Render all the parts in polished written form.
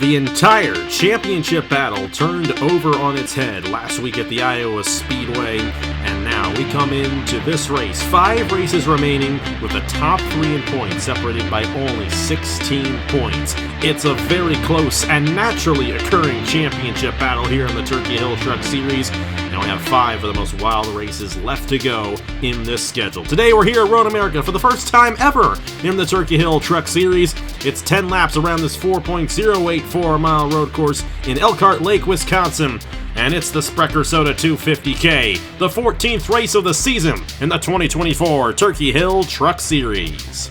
The entire championship battle turned over on its head last week at the Iowa Speedway, and now we come into this race. 5 races remaining with the top 3 in points separated by only 16 points. It's a very close and naturally occurring championship battle here in the Turkey Hill Truck Series. Now we have 5 of the most wild races left to go in this schedule. Today we're here at Road America for the first time ever in the Turkey Hill Truck Series. It's 10 laps around this 4.084-mile road course in Elkhart Lake, Wisconsin. And it's the Sprecher Soda 250K, the 14th race of the season in the 2024 Turkey Hill Truck Series.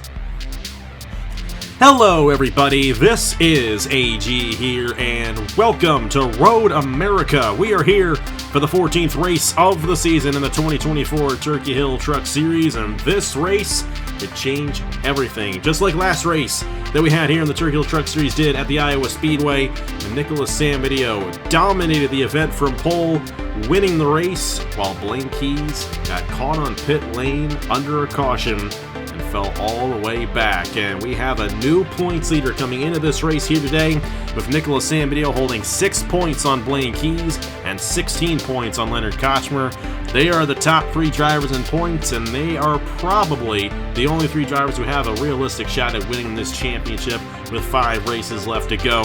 Hello everybody, this is AG here, and welcome to Road America. We are here for the 14th race of the season in the 2024 Turkey Hill Truck Series, and this race could change everything. Just like last race that we had here in the Turkey Hill Truck Series did at the Iowa Speedway, and Nicholas Samvideo dominated the event from pole, winning the race, while Blaine Keys got caught on pit lane under a caution and fell all the way back. And we have a new points leader coming into this race here today, with Nicholas Samvideo holding 6 points on Blaine Keys and 16 points on Leonard Kochmer. They are the top 3 drivers in points, and they are probably the only 3 drivers who have a realistic shot at winning this championship with 5 races left to go.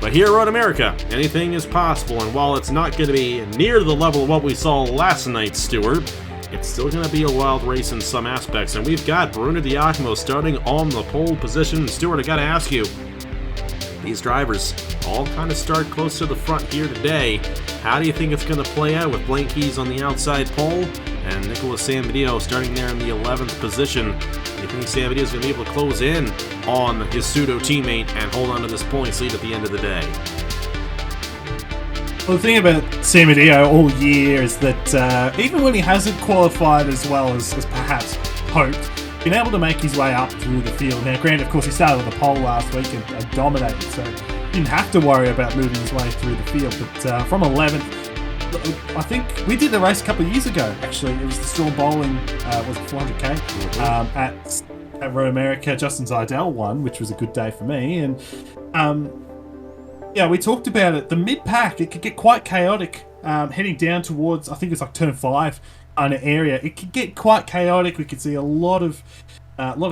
But here at Road America, anything is possible, and while it's not going to be near the level of what we saw last night, Stewart, it's still going to be a wild race in some aspects. And we've got Bruno Diacomo starting on the pole position. Stewart, I got to ask you, these drivers all kind of start close to the front here today. How do you think it's going to play out with Blaine Keys on the outside pole and Nicholas Samvideo starting there in the 11th position? Do you think Samvideo is going to be able to close in on his pseudo teammate and hold on to this points lead at the end of the day? Well, the thing about Samvideo all year is that even when he hasn't qualified as well as perhaps hoped, been able to make his way up through the field. Now, granted, of course, he started with the pole last week and dominated, so didn't have to worry about moving his way through the field. But from 11th, I think we did the race a couple of years ago, actually. It was the Storm Bowling, was it 400k? At Road America. Justin Zidell won, which was a good day for me. And yeah, we talked about it. The mid-pack, it could get quite chaotic heading down towards, I think it's like turn 5 kind of area. It could get quite chaotic. We could see a lot of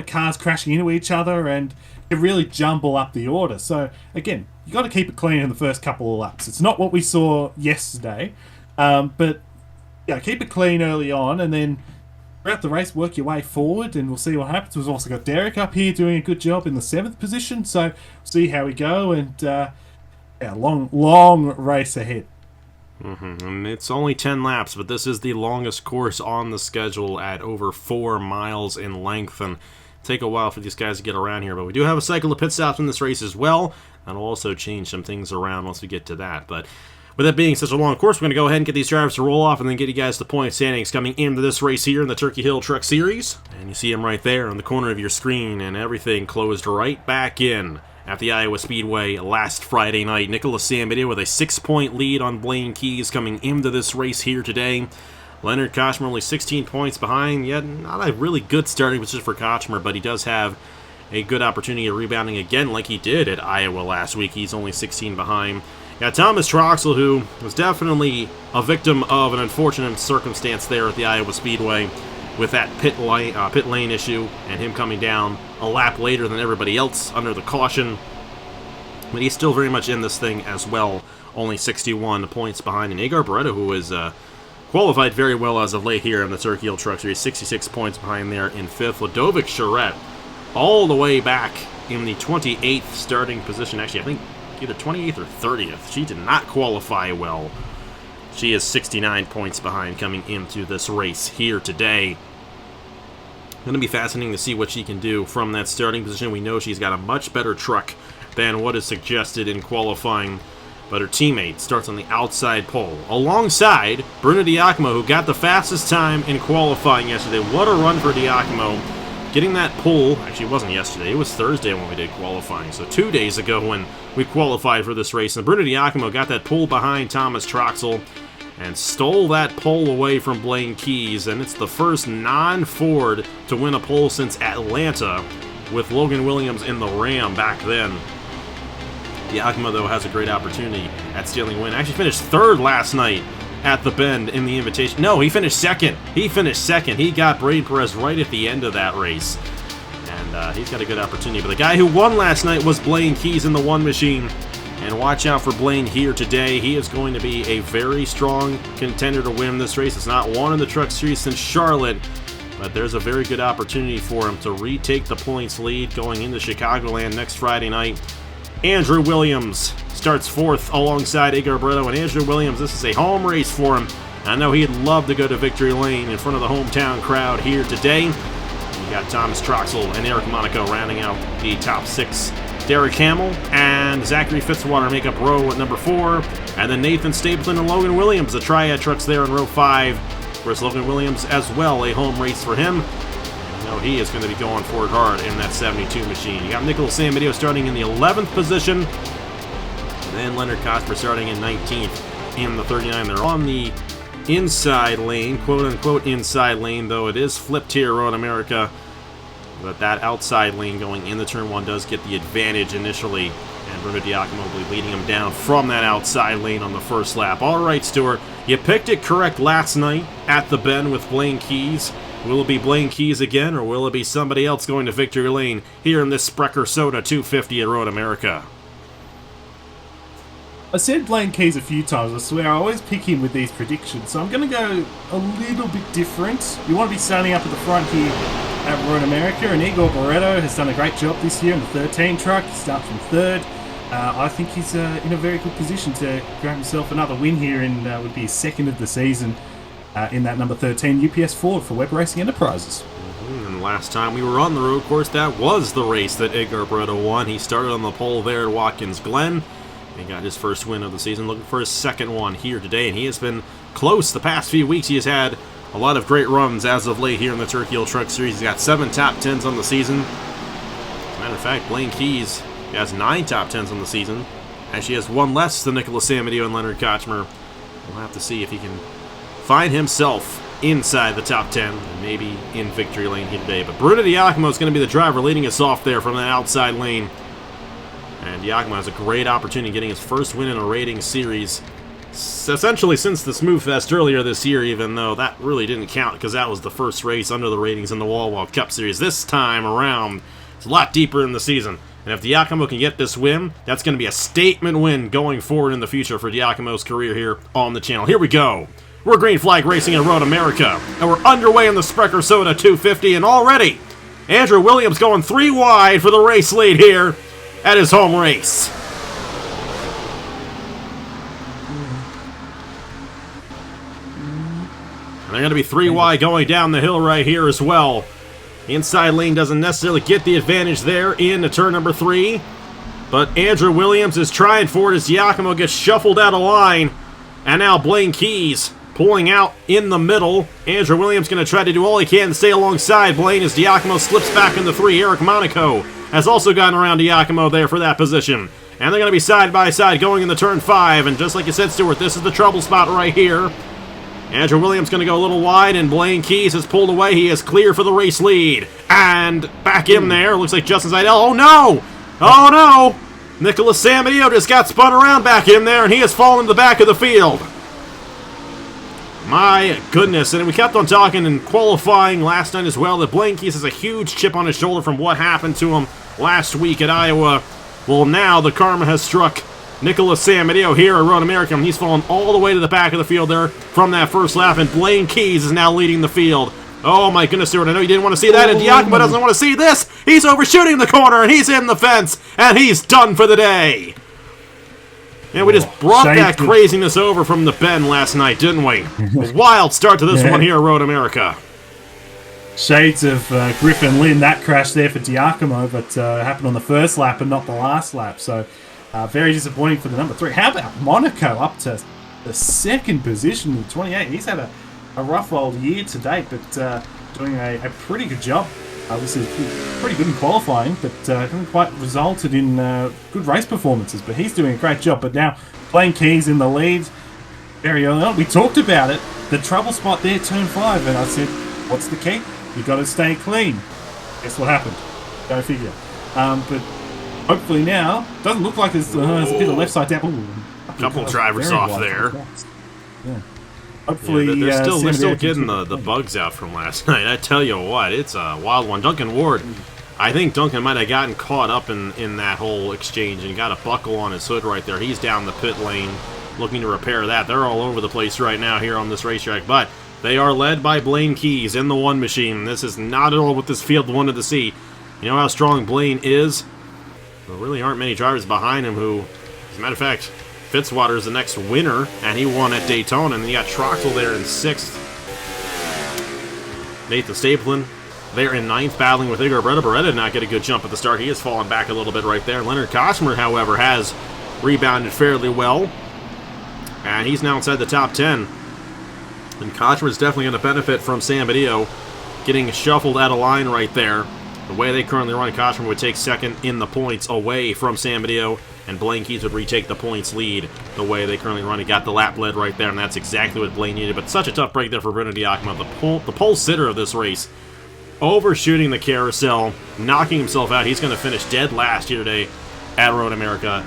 cars crashing into each other, and it really jumble up the order. So again, you got to keep it clean in the first couple of laps. It's not what we saw yesterday, but yeah, keep it clean early on, and then throughout the race, work your way forward, and we'll see what happens. We've also got Derek up here doing a good job in the 7th position, so we'll see how we go, and yeah, long race ahead. And it's only 10 laps, but this is the longest course on the schedule at over 4 miles in length, and take a while for these guys to get around here. But we do have a cycle of pit stops in this race as well, and we'll also change some things around once we get to that. But with that being such a long course, we're going to go ahead and get these drivers to roll off and then get you guys the point standings coming into this race here in the Turkey Hill Truck Series. And you see them right there on the corner of your screen, and everything closed right back in at the Iowa Speedway last Friday night. Nicholas Samvideo with a 6-point lead on Blaine Keys coming into this race here today. Leonard Kochmer only 16 points behind, yet not a really good starting position for Kochmer, but he does have a good opportunity of rebounding again like he did at Iowa last week. He's only 16 behind. Got Thomas Troxel, who was definitely a victim of an unfortunate circumstance there at the Iowa Speedway with that pit lane issue and him coming down a lap later than everybody else under the caution. But he's still very much in this thing as well, only 61 points behind. And Agar Barreto, who is qualified very well as of late here in the Turkey Hill Truck Series, 66 points behind there in 5th. Ludovic Charette all the way back in the 28th starting position. Actually, I think either 28th or 30th. She did not qualify well. She is 69 points behind coming into this race here today. Going to be fascinating to see what she can do from that starting position. We know she's got a much better truck than what is suggested in qualifying, but her teammate starts on the outside pole alongside Bruno Diacomo, who got the fastest time in qualifying yesterday. What a run for Diacomo. Getting that pole, actually it wasn't yesterday, it was Thursday when we did qualifying, so 2 days ago when we qualified for this race. And Bruno Diacomo got that pole behind Thomas Troxel and stole that pole away from Blaine Keys, and it's the first non-Ford to win a pole since Atlanta with Logan Williams in the Ram back then. Diacomo, though, has a great opportunity at stealing win. Actually finished third last night at the Bend in the Invitation. No, he finished second. He finished second. He got Brady Perez right at the end of that race. And he's got a good opportunity. But the guy who won last night was Blaine Keys in the one machine. And watch out for Blaine here today. He is going to be a very strong contender to win this race. It's not won in the Truck Series since Charlotte, but there's a very good opportunity for him to retake the points lead going into Chicagoland next Friday night. Andrew Williams starts fourth alongside Igor Brito. And Andrew Williams, this is a home race for him. I know he'd love to go to victory lane in front of the hometown crowd here today. You got Thomas Troxel and Eric Monaco rounding out the top six. Derek Hamill and Zachary Fitzwater make up row at number 4. And then Nathan Stapleton and Logan Williams, the triad trucks there in row 5. Of course, Logan Williams as well, a home race for him. You know he is going to be going for it hard in that 72 machine. You got Nicholas Samedeo starting in the 11th position. And then Leonard Cosper starting in 19th in the 39. They're on the inside lane, quote-unquote inside lane, though it is flipped here, Road America. But that outside lane going into turn 1 does get the advantage initially. And Bruno Diacomo will be leading him down from that outside lane on the first lap. All right, Stuart, you picked it correct last night at the Bend with Blaine Keys. Will it be Blaine Keys again, or will it be somebody else going to victory lane here in this Sprecher Soda 250 at Road America? I said Blaine Keys a few times. I swear I always pick him with these predictions. So I'm going to go a little bit different. You want to be starting up at the front here at Road America, and Igor Barreto has done a great job this year in the 13 truck. He starts from third. I think he's in a very good position to grab himself another win here, and would be his second of the season in that number 13 UPS Ford for Web Racing Enterprises. And last time we were on the road course, that was the race that Igor Barreto won. He started on the pole there at Watkins Glen. He got his first win of the season, looking for his second one here today, and he has been close the past few weeks. He has had a lot of great runs as of late here in the Turkey Hill Truck Series. He's got 7 top 10s on the season. As a matter of fact, Blaine Keys has 9 top 10s on the season. Actually has one less than Nicholas Samedeo and Leonard Kochmer. We'll have to see if he can find himself inside the top 10 and maybe in victory lane here today. But Bruno Diacomo is going to be the driver leading us off there from that outside lane. And Diacomo has a great opportunity getting his first win in a rating series, essentially since the Smooth Fest earlier this year, even though that really didn't count because that was the first race under the ratings in the Wall Walk Cup Series. This time around, it's a lot deeper in the season. And if Diacomo can get this win, that's going to be a statement win going forward in the future for Diacomo's career here on the channel. Here we go. We're Green Flag Racing at Road America, and we're underway in the Sprecher Soda 250, and already Andrew Williams going 3 wide for the race lead here at his home race. And they're going to be 3 wide going down the hill right here as well. The inside lane doesn't necessarily get the advantage there into turn number 3. But Andrew Williams is trying for it as Diacomo gets shuffled out of line. And now Blaine Keys pulling out in the middle. Andrew Williams going to try to do all he can to stay alongside Blaine as Diacomo slips back in the 3. Eric Monaco has also gotten around Diacomo there for that position. And they're going to be side by side going into turn 5. And just like you said, Stuart, this is the trouble spot right here. Andrew Williams going to go a little wide, and Blaine Keys has pulled away. He is clear for the race lead. And back in there, looks like Justin Seidel. Oh no! Oh no! Nicholas Samedeo just got spun around back in there, and he has fallen to the back of the field. My goodness, and we kept on talking and qualifying last night as well that Blaine Keys has a huge chip on his shoulder from what happened to him last week at Iowa. Well, now the karma has struck Nicholas Samedeo here at Road America, and he's fallen all the way to the back of the field there from that first lap, and Blaine Keys is now leading the field. Oh my goodness, Stuart, I know you didn't want to see that, and Diacomo doesn't want to see this. He's overshooting the corner, and he's in the fence, and he's done for the day. And we just brought that craziness over from the Bend last night, didn't we? A wild start to this one here at Road America. Shades of Griffin Lynn, that crash there for Diacomo, but happened on the first lap and not the last lap, so very disappointing for the number 3. How about Monaco up to the second position with 28? He's had a rough old year to date, but doing a pretty good job. Obviously, pretty good in qualifying, but hasn't quite resulted in good race performances. But he's doing a great job. But now, Blaine Keys in the lead very early on. We talked about it, the trouble spot there, turn 5, and I said, what's the key? You got to stay clean. Guess what happened? Go figure. But hopefully now, doesn't look like there's a bit of left side down. Ooh, A couple drivers off there. Yeah. Hopefully, they're Sam still Adair getting can the bugs out from last night. I tell you what, it's a wild one. Duncan Ward, I think Duncan might have gotten caught up in that whole exchange and got a buckle on his hood right there. He's down the pit lane looking to repair that. They're all over the place right now here on this racetrack, but they are led by Blaine Keys in the one machine. This is not at all what this field wanted to see. You know how strong Blaine is? There really aren't many drivers behind him who, as a matter of fact, Fitzwater is the next winner, and he won at Daytona, and you got Troxel there in 6th. Nathan Stapleton there in 9th, battling with Igor Beretta. Beretta did not get a good jump at the start. He has fallen back a little bit right there. Leonard Kosmer, however, has rebounded fairly well, and he's now inside the top 10. And Kosmer is definitely going to benefit from San Badillo getting shuffled out of line right there. The way they currently run, Kosmer would take second in the points away from San Badillo, and Blaine Keys would retake the points lead the way they currently run. He got the lap lead right there, and that's exactly what Blaine needed. But such a tough break there for Bruno Diacomo, the pole sitter of this race, overshooting the carousel, knocking himself out. He's going to finish dead last here today at Road America.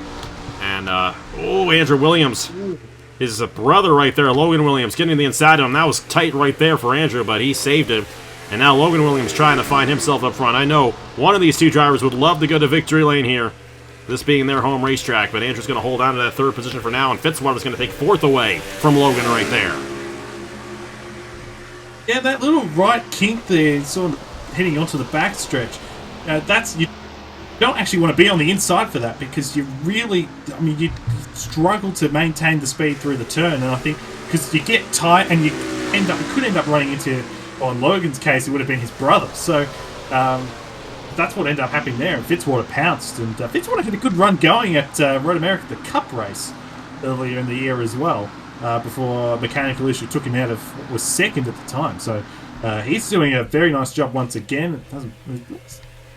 And, Andrew Williams, his brother right there, Logan Williams, getting the inside of him. That was tight right there for Andrew, but he saved it. And now Logan Williams trying to find himself up front. I know one of these two drivers would love to go to victory lane here, this being their home racetrack, but Andrew's going to hold on to that 3rd position for now, and Fitzwater's going to take 4th away from Logan right there. Yeah, that little right kink there, sort of heading onto the backstretch. You don't actually want to be on the inside for that, because you really, you struggle to maintain the speed through the turn, and I think because you get tight and you could end up running into, on Logan's case, it would have been his brother. So that's what ended up happening there, and Fitzwater pounced, and Fitzwater had a good run going at Road America, the Cup race, earlier in the year as well, before a mechanical issue took him out of what was 2nd at the time. So he's doing a very nice job once again.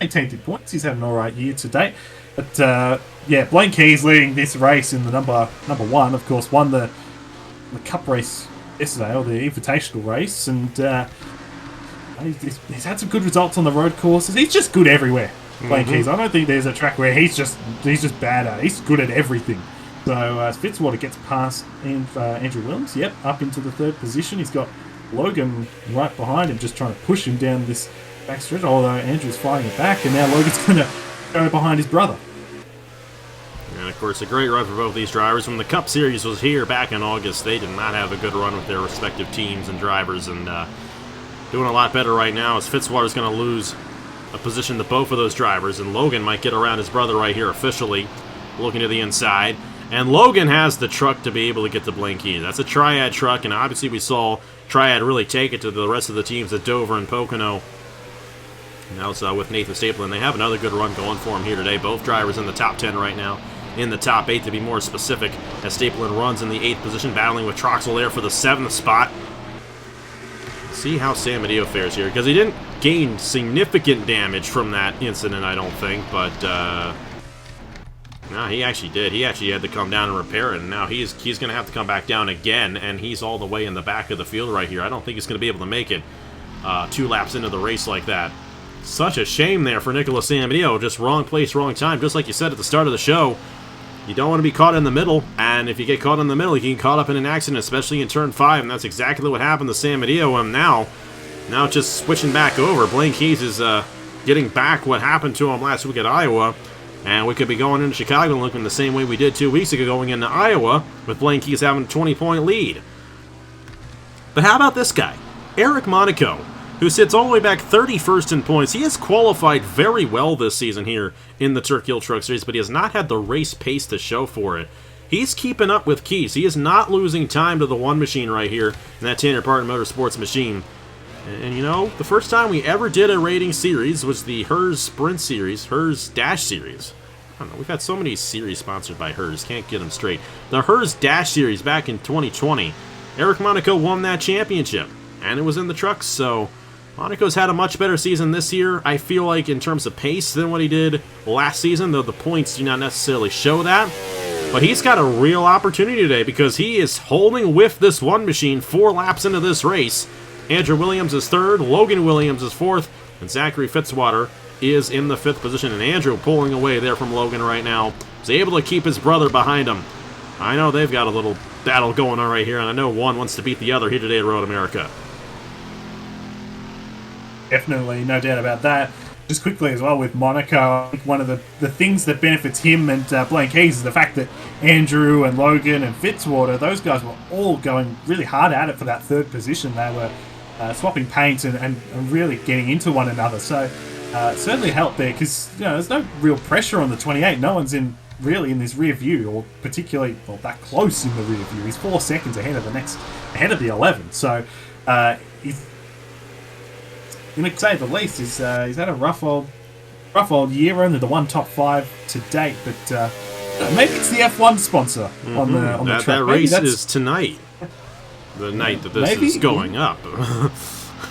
18 points. He's had an alright year to date. But Blaine Keys leading this race in the number 1, of course, won the Cup race yesterday, or the Invitational race, and he's had some good results on the road courses. He's just good everywhere, Blaine Keys. I don't think there's a track where he's just bad at it. He's good at everything. So Fitzwater gets past Andrew Williams, up into the 3rd position. He's got Logan right behind him, just trying to push him down this backstretch, although Andrew's fighting it back, and now Logan's going to go behind his brother. And, of course, a great run for both these drivers. When the Cup Series was here back in August, they did not have a good run with their respective teams and drivers, and doing a lot better right now as Fitzwater's going to lose a position to both of those drivers, and Logan might get around his brother right here officially, looking to the inside. And Logan has the truck to be able to get to Blaine Keys. That's a Triad truck, and obviously we saw Triad really take it to the rest of the teams at Dover and Pocono. Now it's with Nathan Stapleton. They have another good run going for him here today. Both drivers in the top 10 right now. In the top 8 to be more specific, as Stapleton runs in the 8th position, battling with Troxel there for the 7th spot. See how San Mateo fares here, because he didn't gain significant damage from that incident, I don't think, but no, he actually did. He actually had to come down and repair it, and now he's going to have to come back down again, and he's all the way in the back of the field right here. I don't think he's going to be able to make it 2 laps into the race like that. Such a shame there for Nicholas San Mateo. Just wrong place, wrong time. Just like you said at the start of the show, you don't want to be caught in the middle, and if you get caught in the middle, you can get caught up in an accident, especially in Turn 5, and that's exactly what happened to San Mateo. And now just switching back over, Blaine Keys is getting back what happened to him last week at Iowa, and we could be going into Chicago and looking the same way we did 2 weeks ago going into Iowa, with Blaine Keys having a 20-point lead. But how about this guy, Eric Monaco, who sits all the way back 31st in points. He has qualified very well this season here in the Turkey Hill Truck Series, but he has not had the race pace to show for it. He's keeping up with Keys. He is not losing time to the one machine right here in that Tanner Parton Motorsports machine. And you know, the first time we ever did a rating series was the Hers Sprint Series, Hers Dash Series. I don't know, we've had so many series sponsored by Hers, can't get them straight. The Hers Dash Series back in 2020. Eric Monaco won that championship, and it was in the trucks, so Monaco's had a much better season this year, I feel like, in terms of pace than what he did last season, though the points do not necessarily show that. But he's got a real opportunity today because he is holding with this one machine 4 laps into this race. Andrew Williams is 3rd, Logan Williams is 4th, and Zachary Fitzwater is in the 5th position, and Andrew pulling away there from Logan right now. He's able to keep his brother behind him. I know they've got a little battle going on right here, and I know one wants to beat the other here today at Road America. Definitely, no doubt about that. Just quickly as well with Monaco, I think one of the things that benefits him and Blaine Keys is the fact that Andrew and Logan and Fitzwater, those guys were all going really hard at it for that 3rd position. They were swapping paint and really getting into one another. So certainly helped there because there's no real pressure on the 28. No one's really in this rear view, or particularly that close in the rear view. He's 4 seconds ahead of the 11. So he's, to say the least, he's had a rough old year. Only the one top 5 to date, but maybe it's the F1 sponsor on the track. That race is tonight, the night that this is going up.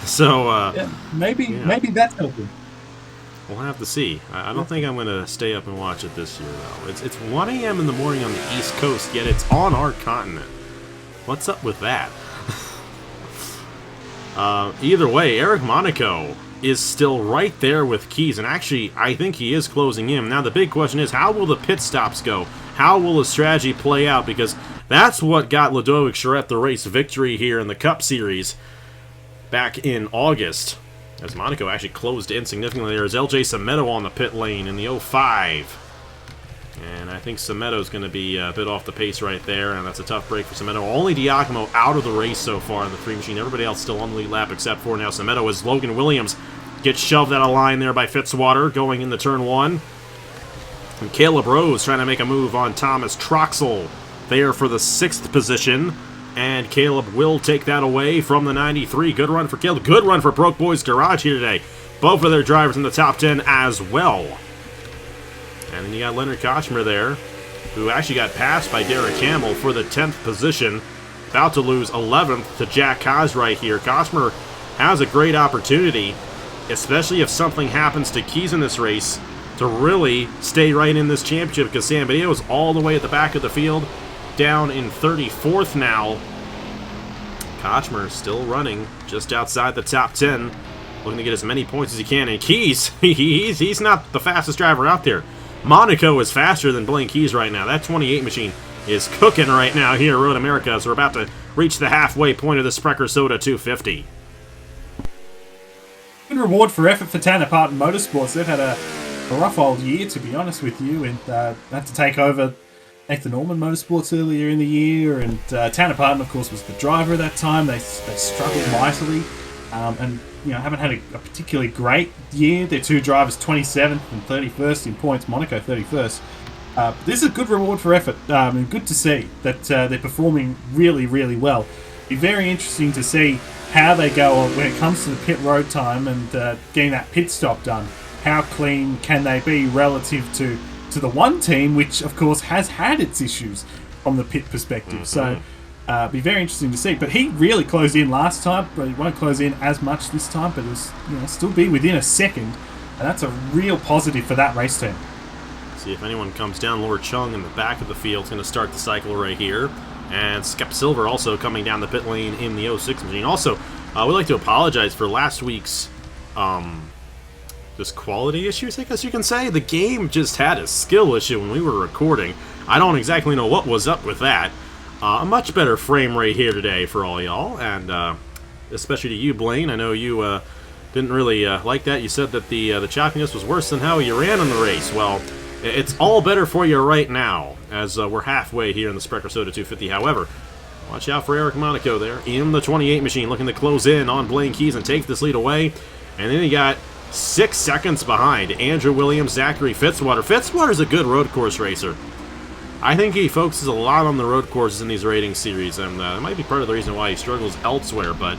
So maybe that's helping. We'll have to see. I don't think I'm going to stay up and watch it this year, though. It's 1 a.m. in the morning on the East Coast, yet it's on our continent. What's up with that? Either way, Eric Monaco is still right there with Keys, and actually, I think he is closing in. Now, the big question is, how will the pit stops go? How will his strategy play out? Because that's what got Ludovic Charette the race victory here in the Cup Series back in August. As Monaco actually closed in significantly. There's LJ Semedo on the pit lane in the 05. And I think Semeto's going to be a bit off the pace right there, and that's a tough break for Semedo. Only Diacomo out of the race so far in the 3 machine. Everybody else still on the lead lap except for now Semedo, as Logan Williams gets shoved out of line there by Fitzwater going into turn 1. And Caleb Rose trying to make a move on Thomas Troxel there for the 6th position. And Caleb will take that away from the 93. Good run for Caleb. Good run for Broke Boys Garage here today. Both of their drivers in the top 10 as well. And then you got Leonard Kochmer there, who actually got passed by Derek Campbell for the 10th position. About to lose 11th to Jack Haas right here. Kochmer has a great opportunity, especially if something happens to Keys in this race, to really stay right in this championship, because San Benito is all the way at the back of the field, down in 34th now. Kochmer still running just outside the top 10, looking to get as many points as he can. And Keys, he's not the fastest driver out there. Monaco is faster than Blaine Keys right now. That 28 machine is cooking right now here at Road America, so we're about to reach the halfway point of the Sprecher Soda 250. Good reward for effort for Tanner Parton Motorsports. They've had a rough old year, to be honest with you, and had to take over Nathan Norman Motorsports earlier in the year, and Tanner Parton, of course, was the driver at that time. They struggled mightily, and haven't had a particularly great year. Their 2 drivers, 27th and 31st in points. Monaco 31st. This is a good reward for effort, and good to see that they're performing really, really well. It'll be very interesting to see how they go when it comes to the pit road time and getting that pit stop done. How clean can they be relative to the one team, which of course has had its issues from the pit perspective. So be very interesting to see. But he really closed in last time, but he won't close in as much this time, but it'll still be within a second, and that's a real positive for that race team. See if anyone comes down. Lord Chung in the back of the field is going to start the cycle right here. And Skep Silver also coming down the pit lane in the 06 machine. Also, we'd like to apologize for last week's just quality issues, I guess you can say. The game just had a skill issue when we were recording. I don't exactly know what was up with that. A much better frame rate here today for all y'all, and especially to you, Blaine. I know you didn't really like that. You said that the choppiness was worse than how you ran in the race. Well, it's all better for you right now, as we're halfway here in the Sprecher Soda 250. However, watch out for Eric Monaco there in the 28 machine, looking to close in on Blaine Keys and take this lead away. And then you got 6 seconds behind Andrew Williams, Zachary Fitzwater. Fitzwater's a good road course racer. I think he focuses a lot on the road courses in these rating series, and that might be part of the reason why he struggles elsewhere, but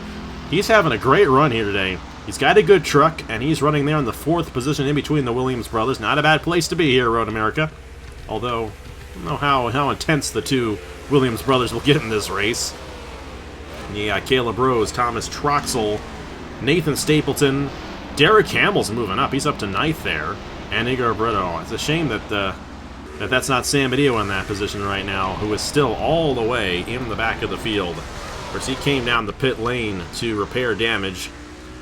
he's having a great run here today. He's got a good truck, and he's running there in the 4th position in between the Williams brothers. Not a bad place to be here at Road America, although I don't know how intense the 2 Williams brothers will get in this race. Yeah, Caleb Rose, Thomas Troxel, Nathan Stapleton, Derek Campbell's moving up. He's up to 9th there, and Igor Brito. It's a shame that that's not San Benito in that position right now, who is still all the way in the back of the field. Of course, he came down the pit lane to repair damage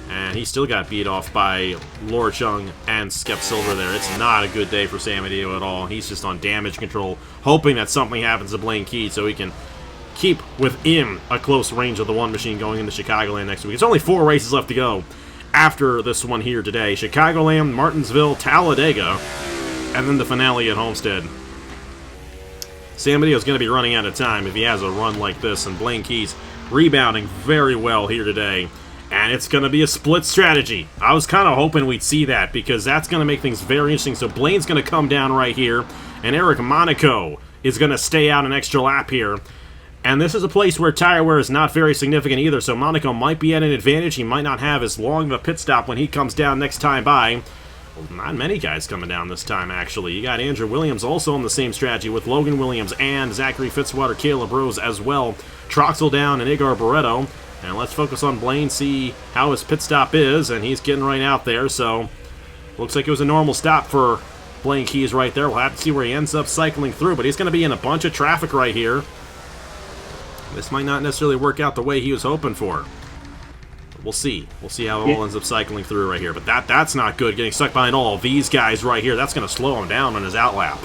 And he still got beat off by Laura Chung and Skep Silver there. It's not a good day for Sam Adeo at all. He's just on damage control, hoping that something happens to Blaine Key so he can keep within a close range of the one machine going into Chicagoland next week. It's only 4 races left to go after this one here today. Chicagoland, Martinsville, Talladega, and then the finale at Homestead. Sam Adeo's going to be running out of time if he has a run like this, and Blaine Key's rebounding very well here today. And it's going to be a split strategy. I was kind of hoping we'd see that, because that's going to make things very interesting. So Blaine's going to come down right here, and Eric Monaco is going to stay out an extra lap here. And this is a place where tire wear is not very significant either, so Monaco might be at an advantage. He might not have as long of a pit stop when he comes down next time by. Well, not many guys coming down this time, actually. You got Andrew Williams also on the same strategy with Logan Williams and Zachary Fitzwater, Caleb Rose as well. Troxel down and Igor Barreto. And let's focus on Blaine, see how his pit stop is, and he's getting right out there, so looks like it was a normal stop for Blaine Keys right there. We'll have to see where he ends up cycling through, but he's going to be in a bunch of traffic right here. This might not necessarily work out the way he was hoping for. But we'll see. We'll see how it all ends up cycling through right here. But that's not good, getting stuck behind all of these guys right here. That's going to slow him down on his outlap.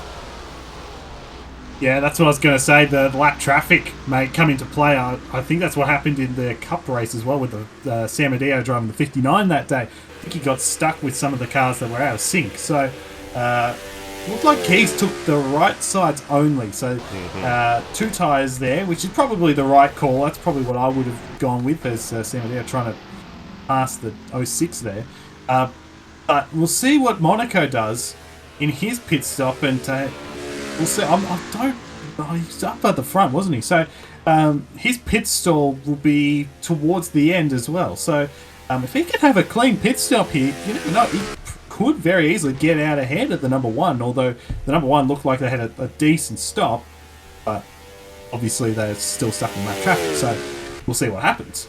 Yeah, that's what I was going to say. The lap traffic may come into play. I think that's what happened in the Cup race as well with the Sam Adeo driving the 59 that day. I think he got stuck with some of the cars that were out of sync. So, looked like Keys took the right sides only. So, 2 tyres there, which is probably the right call. That's probably what I would have gone with as Sam Adeo trying to pass the 06 there. But we'll see what Monaco does in his pit stop, and we'll see. He's up at the front, wasn't he? So his pit stall will be towards the end as well. So if he can have a clean pit stop here, you never know. He could very easily get out ahead of the number 1, although the number 1 looked like they had a decent stop. But obviously they're still stuck in lap traffic, so we'll see what happens.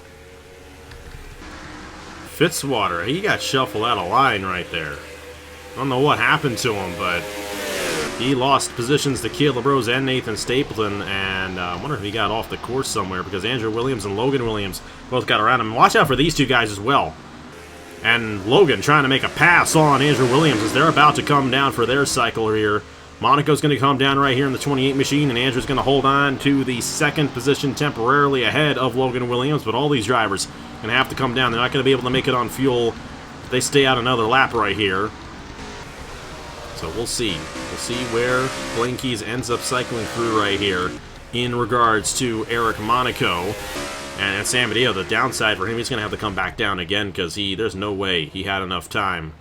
Fitzwater, he got shuffled out of line right there. I don't know what happened to him, but he lost positions to Caleb Rose and Nathan Stapleton, and I wonder if he got off the course somewhere, because Andrew Williams and Logan Williams both got around him. Watch out for these 2 guys as well. And Logan trying to make a pass on Andrew Williams as they're about to come down for their cycle here. Monaco's going to come down right here in the 28 machine, and Andrew's going to hold on to the 2nd position temporarily ahead of Logan Williams, but all these drivers are going to have to come down. They're not going to be able to make it on fuel if they stay out another lap right here. So we'll see. We'll see where Blaine Keys ends up cycling through right here in regards to Eric Monaco. And Sam Adeo, the downside for him, he's going to have to come back down again, because there's no way he had enough time,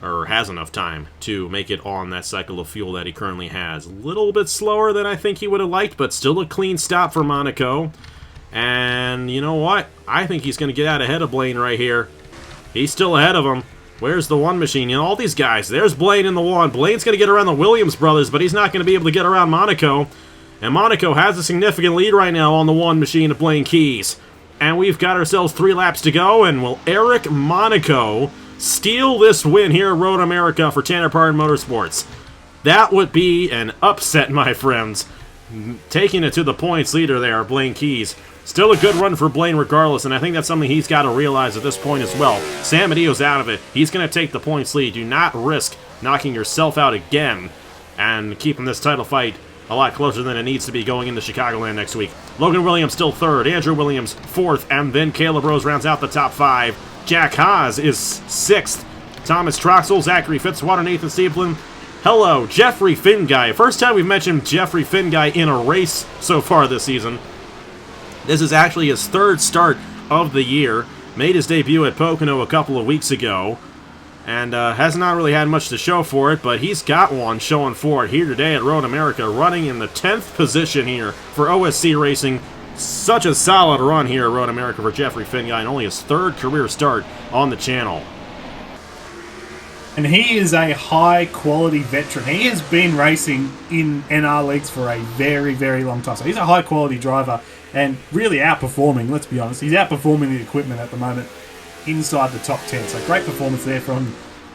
or has enough time, to make it on that cycle of fuel that he currently has. A little bit slower than I think he would have liked, but still a clean stop for Monaco. And you know what? I think he's going to get out ahead of Blaine right here. He's still ahead of him. Where's the 1 machine? You know, all these guys. There's Blaine in the 1. Blaine's going to get around the Williams brothers, but he's not going to be able to get around Monaco. And Monaco has a significant lead right now on the 1 machine of Blaine Keys. And we've got ourselves 3 laps to go, and will Eric Monaco steal this win here at Road America for Tanner Pardon Motorsports? That would be an upset, my friends. Taking it to the points leader there, Blaine Keys. Still a good run for Blaine regardless, and I think that's something he's got to realize at this point as well. Sam Adeo's out of it. He's going to take the points lead. Do not risk knocking yourself out again and keeping this title fight a lot closer than it needs to be going into Chicagoland next week. Logan Williams still 3rd, Andrew Williams 4th, and then Caleb Rose rounds out the top 5. Jack Haas is 6th. Thomas Troxel, Zachary Fitzwater, Nathan Stapleton. Hello, Jeffrey Finguy. First time we've mentioned Jeffrey Finguy in a race so far this season. This is actually his 3rd start of the year. Made his debut at Pocono a couple of weeks ago. And has not really had much to show for it, but he's got one showing for it here today at Road America, running in the 10th position here for OSC Racing. Such a solid run here at Road America for Jeffrey Finguy, and only his 3rd career start on the channel. And he is a high-quality veteran. He has been racing in NR leagues for a very, very long time. So he's a high-quality driver and really outperforming, let's be honest. He's outperforming the equipment at the moment inside the top 10. So great performance there from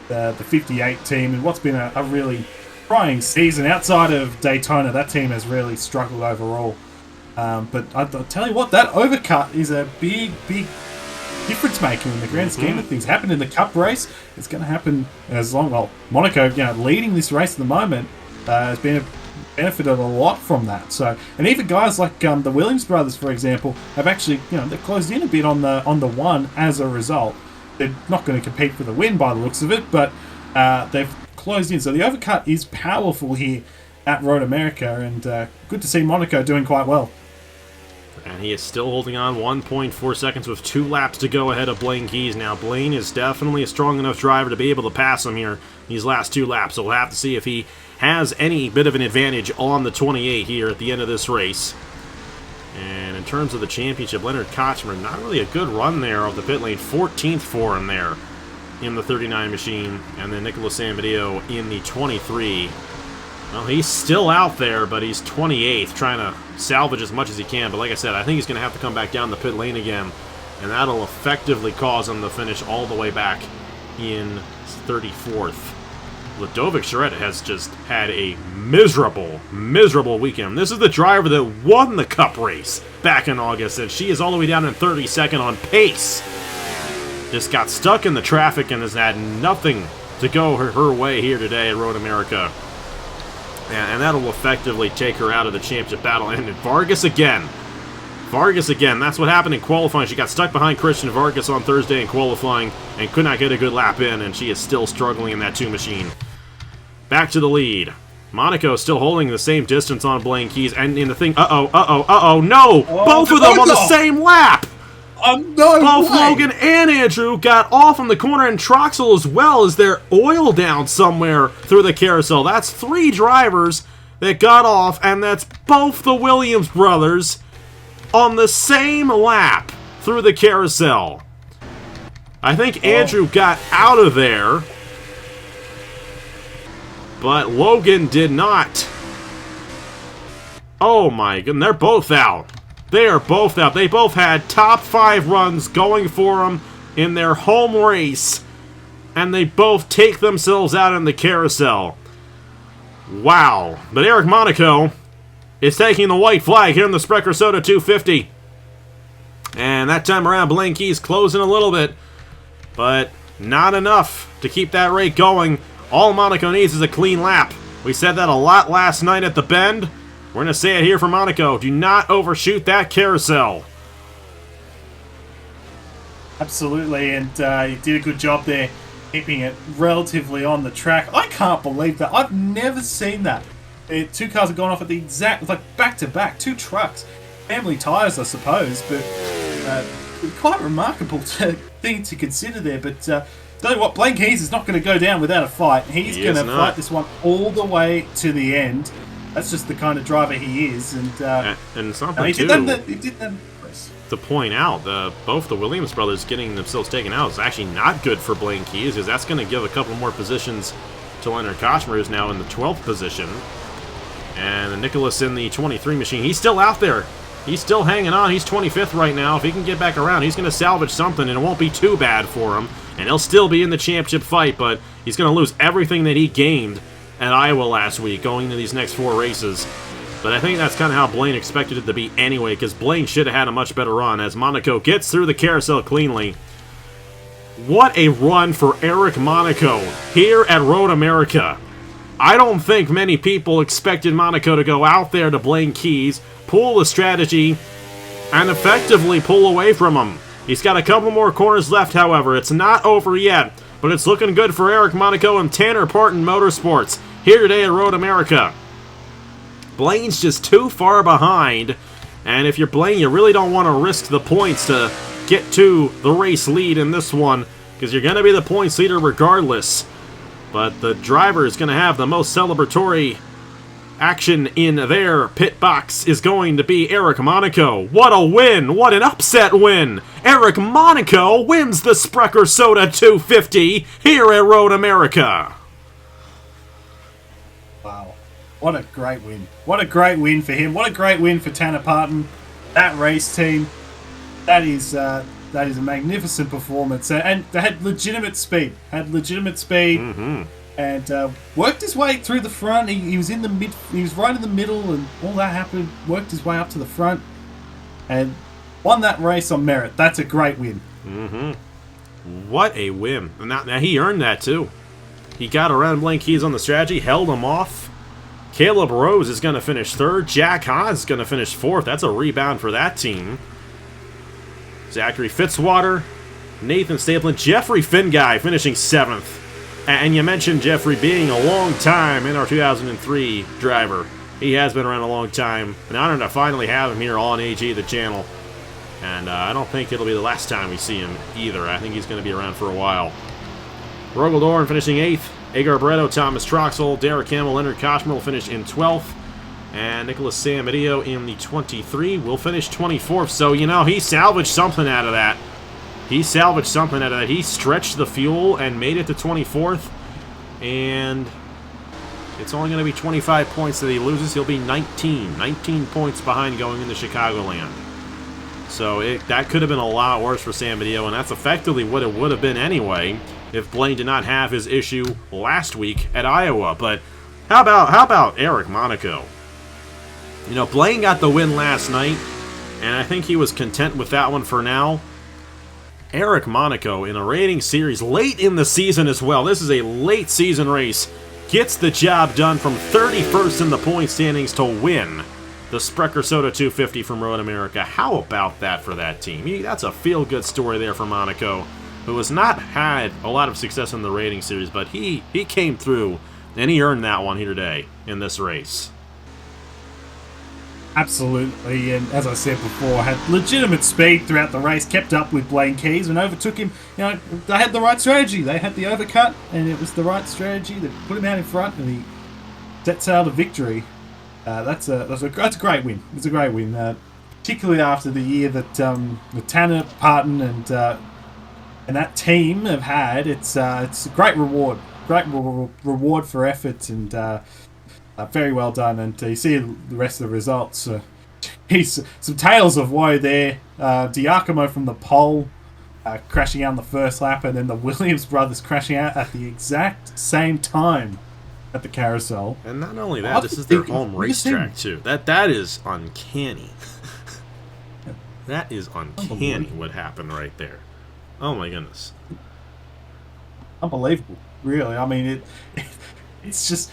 the 58 team, and what's been a really trying season. Outside of Daytona, that team has really struggled overall. But I'll tell you what, that overcut is a big, big difference maker in the grand scheme of things. Happened in the Cup race. It's going to happen as long. Well, Monaco, leading this race at the moment, has benefited a lot from that. So, and even guys like the Williams brothers, for example, have actually, they've closed in a bit on the one as a result. They're not going to compete for the win by the looks of it, but they've closed in. So the overcut is powerful here at Road America, and good to see Monaco doing quite well. And he is still holding on 1.4 seconds with 2 laps to go ahead of Blaine Keys. Now, Blaine is definitely a strong enough driver to be able to pass him here these last 2 laps. So we'll have to see if he has any bit of an advantage on the 28 here at the end of this race. And in terms of the championship, Leonard Kochmer, not really a good run there of the pit lane. 14th for him there in the 39 machine. And then Nicolas Amedeo in the 23. Well, he's still out there, but he's 28th, trying to salvage as much as he can. But like I said, I think he's going to have to come back down the pit lane again, and that'll effectively cause him to finish all the way back in 34th. Ludovic Charette has just had a miserable, miserable weekend. This is the driver that won the Cup race back in August, and she is all the way down in 32nd on pace. Just got stuck in the traffic and has had nothing to go her way here today at Road America. And that'll effectively take her out of the championship battle. And Vargas again. Vargas again. That's what happened in qualifying. She got stuck behind Christian Vargas on Thursday in qualifying and could not get a good lap in, and she is still struggling in that 2 machine. Back to the lead. Monaco still holding the same distance on Blaine Keys. And in the thing, no! Both of them on the same lap! No Both way. Logan and Andrew got off on the corner, and Troxel as well, as their oil down somewhere through the carousel. That's 3 drivers that got off, and that's both the Williams brothers on the same lap through the carousel. I think Andrew got out of there, but Logan did not. Oh my goodness, they're both out. They are both out. They both had top 5 runs going for them in their home race, and they both take themselves out in the carousel. Wow. But Eric Monaco is taking the white flag here in the Sprecher Soda 250. And that time around, Blaine Keys closing a little bit, but not enough to keep that rate going. All Monaco needs is a clean lap. We said that a lot last night at the Bend. We're going to say it here for Monaco. Do not overshoot that carousel. Absolutely, and you did a good job there, keeping it relatively on the track. I can't believe that. I've never seen that. 2 cars have gone off at the exact, back-to-back, 2 trucks. Family tyres, I suppose, but quite remarkable thing to consider there. But tell you what, Blaine Keys is not going to go down without a fight. He's going to fight this one all the way to the end. That's just the kind of driver he is, and something he too. He did that To point out, both the Williams brothers getting themselves taken out is actually not good for Blaine Keys, because that's going to give a couple more positions to Leonard Kochmer, who's now in the 12th position. And Nicholas in the 23 machine, he's still out there. He's still hanging on. He's 25th right now. If he can get back around, he's going to salvage something, and it won't be too bad for him. And he'll still be in the championship fight, but he's going to lose everything that he gained at Iowa last week, going into these next 4 races. But I think that's kind of how Blaine expected it to be anyway, because Blaine should have had a much better run as Monaco gets through the carousel cleanly. What a run for Eric Monaco here at Road America. I don't think many people expected Monaco to go out there to Blaine Keys, pull the strategy, and effectively pull away from him. He's got a couple more corners left, however. It's not over yet, but it's looking good for Eric Monaco and Tanner Parton Motorsports here today at Road America. Blaine's just too far behind, and if you're Blaine, you really don't want to risk the points to get to the race lead in this one, because you're going to be the points leader regardless. But the driver is going to have the most celebratory action in their pit box is going to be Eric Monaco. What a win! What an upset win! Eric Monaco wins the Sprecher Soda 250 here at Road America. Wow. What a great win. What a great win for him. What a great win for Tanner Parton. That race team. That is a magnificent performance. And they had legitimate speed. Mm-hmm. And worked his way through the front. He was in the mid. He was right in the middle, and all that happened. Worked his way up to the front, and won that race on merit. That's a great win. What a win. Now he earned that, too. He got around Blaine Keys on the strategy, held him off. Caleb Rose is going to finish third. Jack Haas is going to finish fourth. That's a rebound for that team. Zachary Fitzwater, Nathan Stapleton, Jeffrey Finguy finishing seventh. And you mentioned Jeffrey being a long-time NR2003 driver. He has been around a long time. An honor to finally have him here on AG, the channel. And I don't think it'll be the last time we see him either. I think he's going to be around for a while. Rogel Doran finishing 8th. Agar Breto, Thomas Troxel, Derek Campbell, Leonard Koshmer will finish in 12th. And Nicholas Samedillo in the 23 will finish 24th. So, you know, he salvaged something out of that. He stretched the fuel and made it to 24th. And it's only going to be 25 points that he loses. He'll be 19 points behind going into Chicagoland. So that could have been a lot worse for Samedillo, and that's effectively what it would have been anyway if Blaine did not have his issue last week at Iowa. But how about Eric Monaco? You know, Blaine got the win last night, and I think he was content with that one for now. Eric Monaco in a rating series late in the season as well. This is a late season race. Gets the job done from 31st in the point standings to win the Sprecher Soda 250 from Road America. How about that for that team? That's a feel-good story there for Monaco, who has not had a lot of success in the rating series, but he came through, and he earned that one here today in this race. Absolutely, and as I said before, had legitimate speed throughout the race, kept up with Blaine Keys and overtook him. You know, they had the right strategy. They had the overcut, and it was the right strategy that put him out in front, and he set sail to victory. That's a great win. It's a great win, particularly after the year that Tanner, Parton, and that team have had. It's a great reward, reward for efforts, and very well done. And you see the rest of the results. Some tales of woe there. Diacomo from the pole crashing out in the first lap, and then the Williams brothers crashing out at the exact same time at the carousel. And not only that, this is their home racetrack too. That is uncanny. That is uncanny what happened right there. Oh my goodness. Unbelievable, really. I mean, it's just,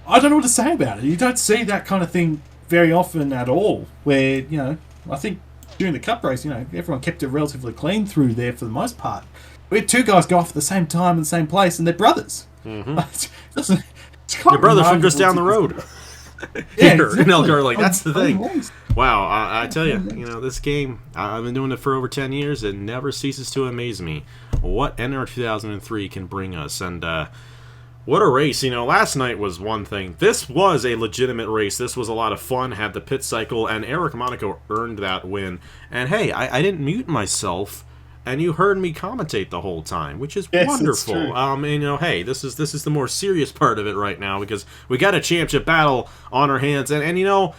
I don't know what to say about it. You don't see that kind of thing very often at all, where, you know, I think during the cup race, you know, everyone kept it relatively clean through there for the most part. We had two guys go off at the same time in the same place, and they're brothers. Mm-hmm. Your brother from just down the road. Yeah, Here exactly. in Elkhart Lake. That's the thing. Wow, I tell you, you know, this game, I've been doing it for over 10 years. It never ceases to amaze me what NR 2003 can bring us. And what a race. You know, last night was one thing. This was a legitimate race. This was a lot of fun. Had the pit cycle, and Eric Monaco earned that win. And hey, I didn't mute myself, and you heard me commentate the whole time, which is wonderful. And you know, hey, this is the more serious part of it right now, because we got a championship battle on our hands, and you know,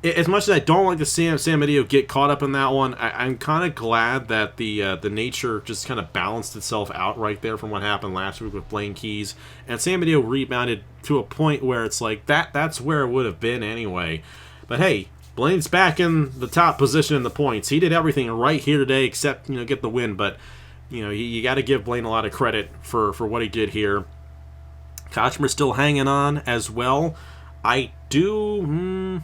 as much as I don't like to see Samedillo get caught up in that one, I'm kind of glad that the nature just kind of balanced itself out right there from what happened last week with Blaine Keys, and Samedillo rebounded to a point where it's like that's where it would have been anyway. But hey, Blaine's back in the top position in the points. He did everything right here today except, you know, get the win. But, you know, you got to give Blaine a lot of credit for what he did here. Koshmer's still hanging on as well. Koshmer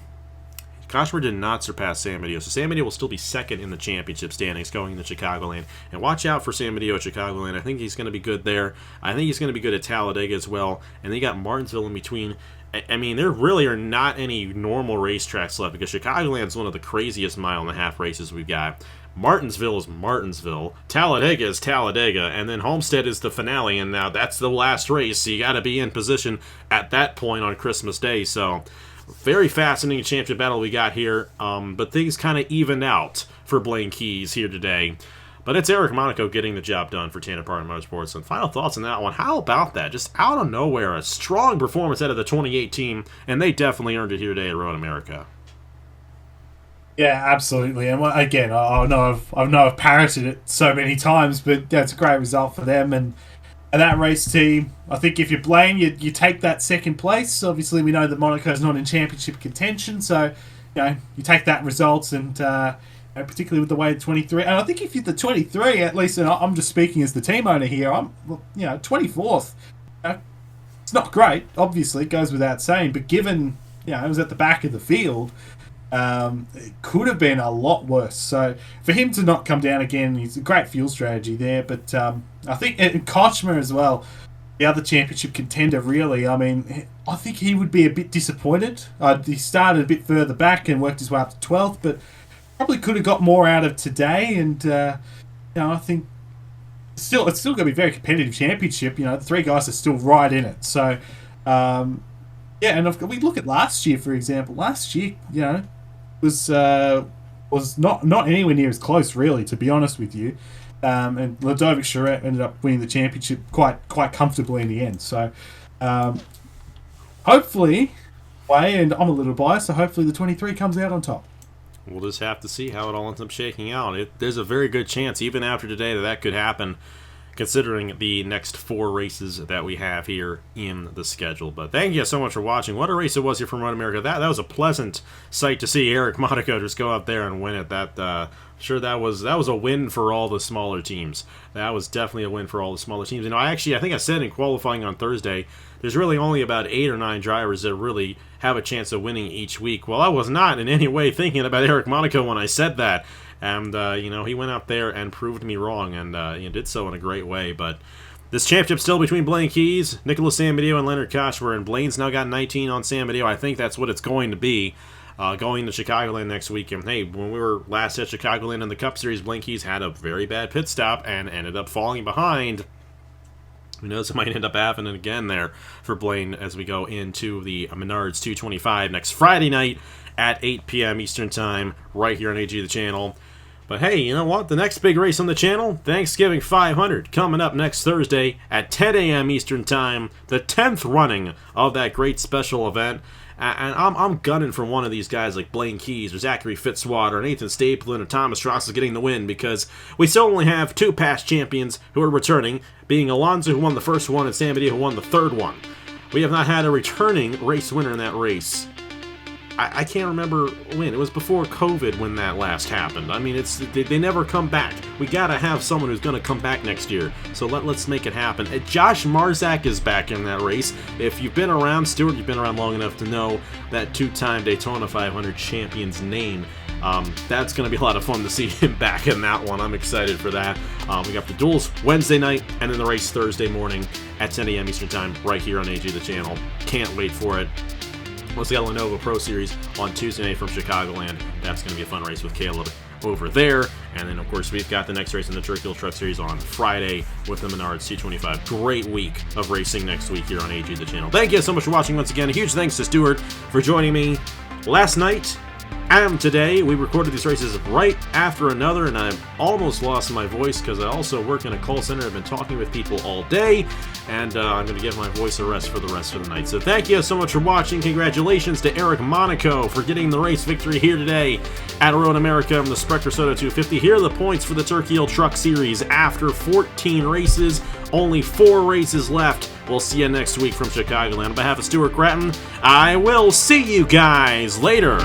did not surpass Samedillo. So Samedillo will still be second in the championship standings going into Chicagoland. And watch out for Samedillo at Chicagoland. I think he's going to be good there. I think he's going to be good at Talladega as well. And then you got Martinsville in between. I mean, there really are not any normal racetracks left, because Chicagoland is one of the craziest mile-and-a-half races we've got. Martinsville is Martinsville. Talladega is Talladega. And then Homestead is the finale, and now that's the last race, so you got to be in position at that point on Christmas Day. So, very fascinating championship battle we got here, but things kind of evened out for Blaine Keys here today. But it's Eric Monaco getting the job done for Tanner Parton Motorsports. And final thoughts on that one. How about that? Just out of nowhere, a strong performance out of the 28 team, and they definitely earned it here today at Road America. Yeah, absolutely. And again, I know I've parroted it so many times, but that's a great result for them. And that race team, I think if you're Blaine, you take that second place. Obviously, we know that Monaco's not in championship contention, so you know you take that result and particularly with the way the 23. And I think if you're the 23, at least, and I'm just speaking as the team owner here, I'm 24th. It's not great, obviously, it goes without saying, but given it was at the back of the field, it could have been a lot worse. So for him to not come down again, he's a great fuel strategy there. But I think Kochma as well, the other championship contender, really. I mean, I think he would be a bit disappointed. He started a bit further back and worked his way up to 12th, but probably could have got more out of today. And I think it's still going to be a very competitive championship. The three guys are still right in it. So and we look at last year, for example. Last year, was not anywhere near as close, really, to be honest with you. And Ludovic Charette ended up winning the championship quite comfortably in the end. So hopefully, and I'm a little biased, so hopefully the 23 comes out on top. We'll just have to see how it all ends up shaking out. There's a very good chance, even after today, that could happen, considering the next 4 races that we have here in the schedule. But thank you so much for watching. What a race it was here from Road America. That was a pleasant sight to see Eric Monaco just go out there and win it. That was a win for all the smaller teams. That was definitely a win for all the smaller teams. I think I said in qualifying on Thursday, there's really only about 8 or 9 drivers that really have a chance of winning each week. Well, I was not in any way thinking about Eric Monaco when I said that. And, he went out there and proved me wrong, and he did so in a great way. But this championship still between Blaine Keys, Nicholas Samedeo, and Leonard Kochmer, and Blaine's now got 19 on Samedeo. I think that's what it's going to be going to Chicagoland next week. And, hey, when we were last at Chicagoland in the Cup Series, Blaine Keys had a very bad pit stop and ended up falling behind. Who knows, it might end up happening again there for Blaine as we go into the Menards 225 next Friday night at 8 p.m. Eastern Time right here on AG the channel. But hey, you know what? The next big race on the channel, Thanksgiving 500, coming up next Thursday at 10 a.m. Eastern Time, the 10th running of that great special event. And I'm gunning for one of these guys like Blaine Keys or Zachary Fitzwater or Nathan Stapleton or Thomas Ross is getting the win, because we still only have 2 past champions who are returning, being Alonso, who won the first one, and Samedeo, who won the third one. We have not had a returning race winner in that race. I can't remember when. It was before COVID when that last happened. I mean, they never come back. We gotta have someone who's gonna come back next year. So let's make it happen. Josh Marzak is back in that race. If you've been around, Stuart, you've been around long enough to know that 2-time Daytona 500 champion's name. That's going to be a lot of fun to see him back in that one. I'm excited for that. We got the duels Wednesday night and then the race Thursday morning at 10 a.m. Eastern Time right here on AG the channel. Can't wait for it. Once we got Lenovo Pro Series on Tuesday night from Chicagoland. That's going to be a fun race with Caleb over there. And then, of course, we've got the next race in the Turkey Hill Truck Series on Friday with the Menards 225. Great week of racing next week here on AG the channel. Thank you so much for watching once again. A huge thanks to Stuart for joining me last night and today. We recorded these races right after another, and I've almost lost my voice because I also work in a call center. I've been talking with people all day, and I'm going to give my voice a rest for the rest of the night. So thank you so much for watching. Congratulations to Eric Monaco for getting the race victory here today at Road America on the Sprecher Soda 250. Here are the points for the Turkey Hill Truck Series after 14 races. Only 4 races left. We'll see you next week from Chicagoland. On behalf of Stuart Gratton, I will see you guys later.